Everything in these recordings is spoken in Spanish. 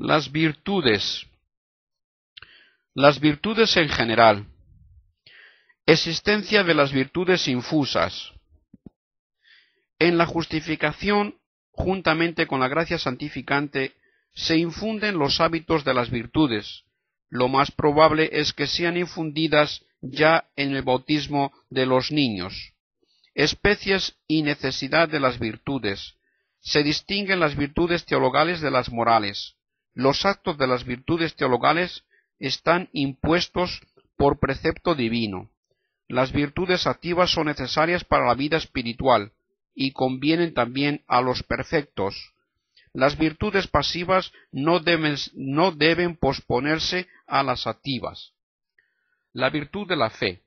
Las virtudes. Las virtudes en general. Existencia de las virtudes infusas. En la justificación, juntamente con la gracia santificante, se infunden los hábitos de las virtudes. Lo más probable es que sean infundidas ya en el bautismo de los niños. Especies y necesidad de las virtudes. Se distinguen las virtudes teologales de las morales. Los actos de las virtudes teologales están impuestos por precepto divino. Las virtudes activas son necesarias para la vida espiritual y convienen también a los perfectos. Las virtudes pasivas no deben posponerse a las activas. La virtud de la fe.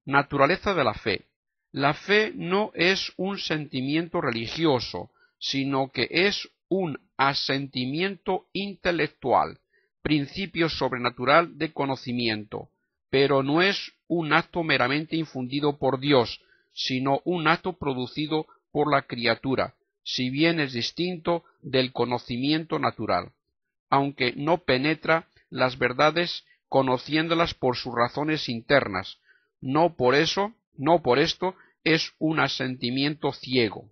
Naturaleza de la fe. La fe no es un sentimiento religioso, sino que es un asentimiento intelectual, principio sobrenatural de conocimiento, pero no es un acto meramente infundido por Dios, sino un acto producido por la criatura, si bien es distinto del conocimiento natural, aunque no penetra las verdades conociéndolas por sus razones internas. No por esto es un asentimiento ciego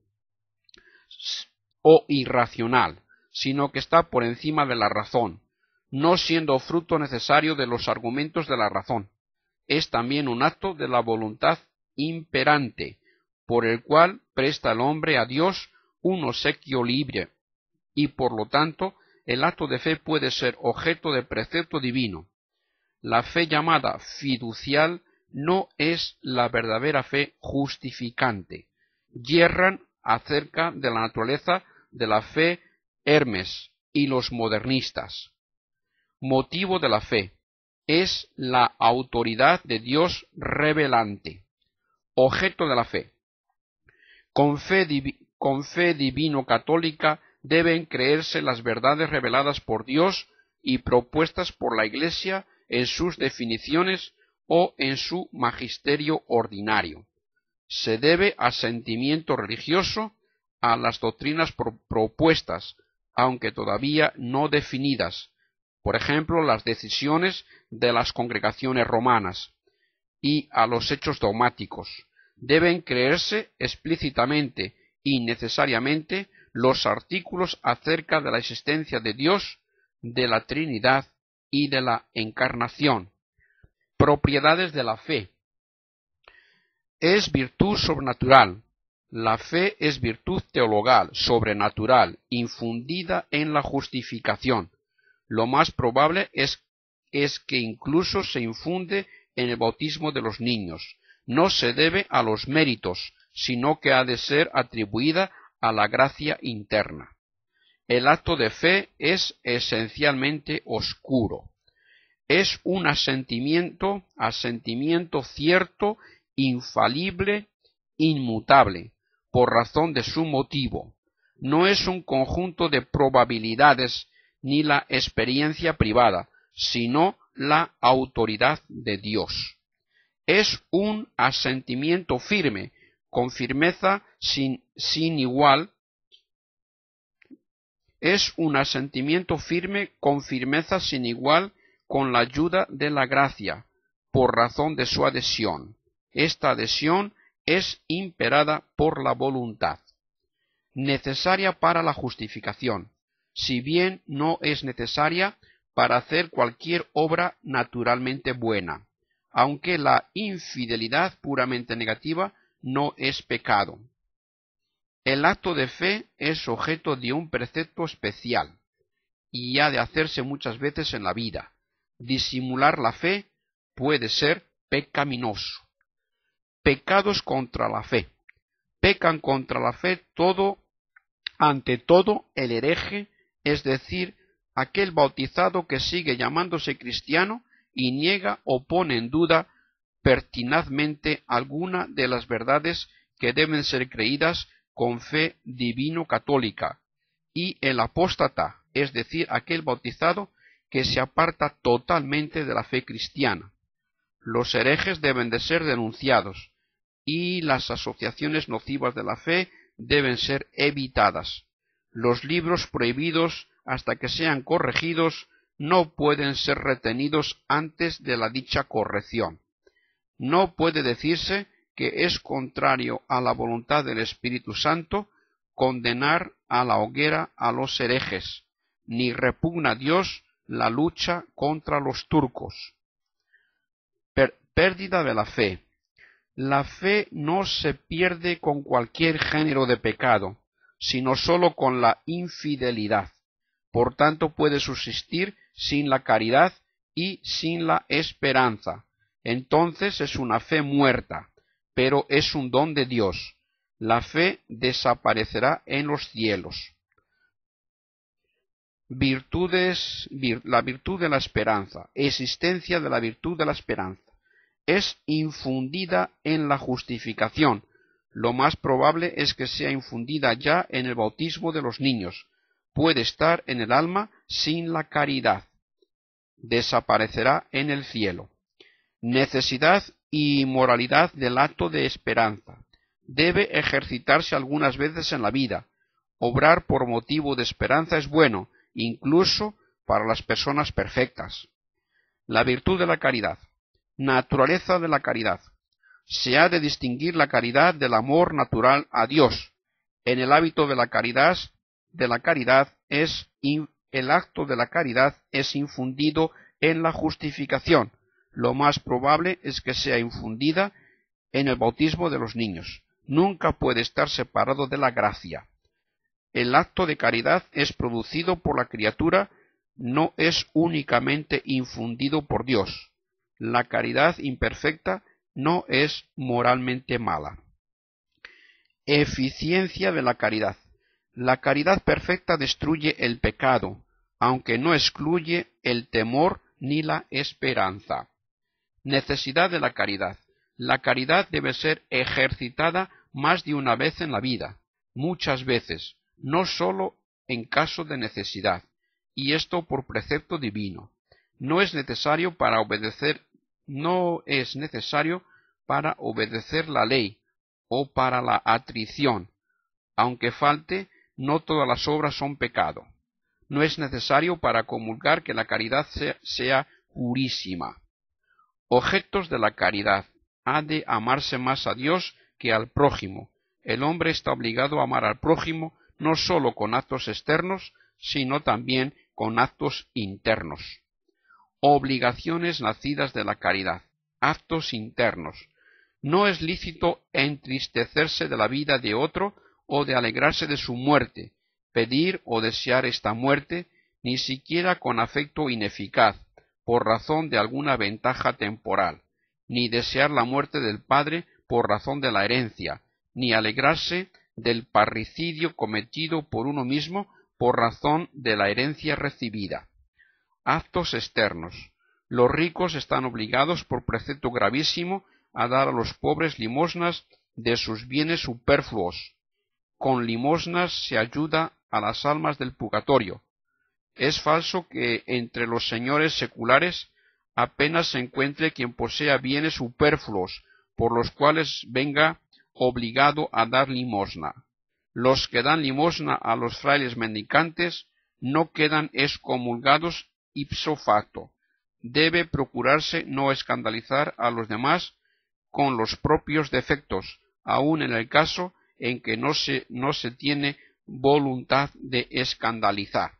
o irracional, sino que está por encima de la razón, no siendo fruto necesario de los argumentos de la razón. Es también un acto de la voluntad imperante, por el cual presta el hombre a Dios un obsequio libre, y por lo tanto el acto de fe puede ser objeto de precepto divino. La fe llamada fiducial no es la verdadera fe justificante. Yerran acerca de la naturaleza de la fe Hermes y los modernistas. Motivo de la fe es la autoridad de Dios revelante. Objeto de la fe. Con fe divino-católica deben creerse las verdades reveladas por Dios y propuestas por la Iglesia en sus definiciones o en su magisterio ordinario. Se debe asentimiento religioso a las doctrinas propuestas, aunque todavía no definidas, por ejemplo, las decisiones de las congregaciones romanas, y a los hechos dogmáticos. Deben creerse explícitamente y necesariamente los artículos acerca de la existencia de Dios, de la Trinidad y de la Encarnación. Propiedades de la fe. Es virtud sobrenatural. La fe es virtud teologal, sobrenatural, infundida en la justificación. Lo más probable es que incluso se infunde en el bautismo de los niños. No se debe a los méritos, sino que ha de ser atribuida a la gracia interna. El acto de fe es esencialmente oscuro. Es un asentimiento cierto, infalible, inmutable, por razón de su motivo. No es un conjunto de probabilidades ni la experiencia privada, sino la autoridad de Dios. Es un asentimiento firme, con firmeza sin igual. Es un asentimiento firme con firmeza sin igual, con la ayuda de la gracia, por razón de su adhesión. Esta adhesión es imperada por la voluntad. Necesaria para la justificación, si bien no es necesaria para hacer cualquier obra naturalmente buena, aunque la infidelidad puramente negativa no es pecado. El acto de fe es objeto de un precepto especial, y ha de hacerse muchas veces en la vida. Disimular la fe puede ser pecaminoso. Pecados contra la fe. Pecan contra la fe ante todo el hereje, es decir, aquel bautizado que sigue llamándose cristiano y niega o pone en duda pertinazmente alguna de las verdades que deben ser creídas con fe divino-católica, y el apóstata, es decir, aquel bautizado que se aparta totalmente de la fe cristiana. Los herejes deben de ser denunciados, y las asociaciones nocivas de la fe deben ser evitadas. Los libros prohibidos hasta que sean corregidos, no pueden ser retenidos antes de la dicha corrección. No puede decirse que es contrario a la voluntad del Espíritu Santo condenar a la hoguera a los herejes, ni repugna a Dios la lucha contra los turcos. Pérdida de la fe. La fe no se pierde con cualquier género de pecado, sino sólo con la infidelidad. Por tanto, puede subsistir sin la caridad y sin la esperanza. Entonces es una fe muerta, pero es un don de Dios. La fe desaparecerá en los cielos. La virtud de la esperanza, existencia de la virtud de la esperanza, es infundida en la justificación. Lo más probable es que sea infundida ya en el bautismo de los niños. Puede estar en el alma sin la caridad. Desaparecerá en el cielo. Necesidad y moralidad del acto de esperanza. Debe ejercitarse algunas veces en la vida. Obrar por motivo de esperanza es bueno, incluso para las personas perfectas. La virtud de la caridad. Naturaleza de la caridad. Se ha de distinguir la caridad del amor natural a Dios. En el hábito de la caridad el acto de la caridad es infundido en la justificación. Lo más probable es que sea infundida en el bautismo de los niños. Nunca puede estar separado de la gracia. El acto de caridad es producido por la criatura, no es únicamente infundido por Dios. La caridad imperfecta no es moralmente mala. Eficiencia de la caridad. La caridad perfecta destruye el pecado, aunque no excluye el temor ni la esperanza. Necesidad de la caridad. La caridad debe ser ejercitada más de una vez en la vida, muchas veces, no sólo en caso de necesidad, y esto por precepto divino. No es necesario para obedecer la ley o para la atrición. Aunque falte, no todas las obras son pecado. No es necesario para comulgar que la caridad sea purísima. Objetos de la caridad. Ha de amarse más a Dios que al prójimo. El hombre está obligado a amar al prójimo no sólo con actos externos, sino también con actos internos. Obligaciones nacidas de la caridad. Actos internos. No es lícito entristecerse de la vida de otro o de alegrarse de su muerte, pedir o desear esta muerte, ni siquiera con afecto ineficaz, por razón de alguna ventaja temporal, ni desear la muerte del padre por razón de la herencia, ni alegrarse del parricidio cometido por uno mismo por razón de la herencia recibida. Actos externos. Los ricos están obligados por precepto gravísimo a dar a los pobres limosnas de sus bienes superfluos. Con limosnas se ayuda a las almas del purgatorio. Es falso que entre los señores seculares apenas se encuentre quien posea bienes superfluos, por los cuales venga obligado a dar limosna. Los que dan limosna a los frailes mendicantes no quedan excomulgados ipso facto. Debe procurarse no escandalizar a los demás con los propios defectos, aun en el caso en que no se tiene voluntad de escandalizar.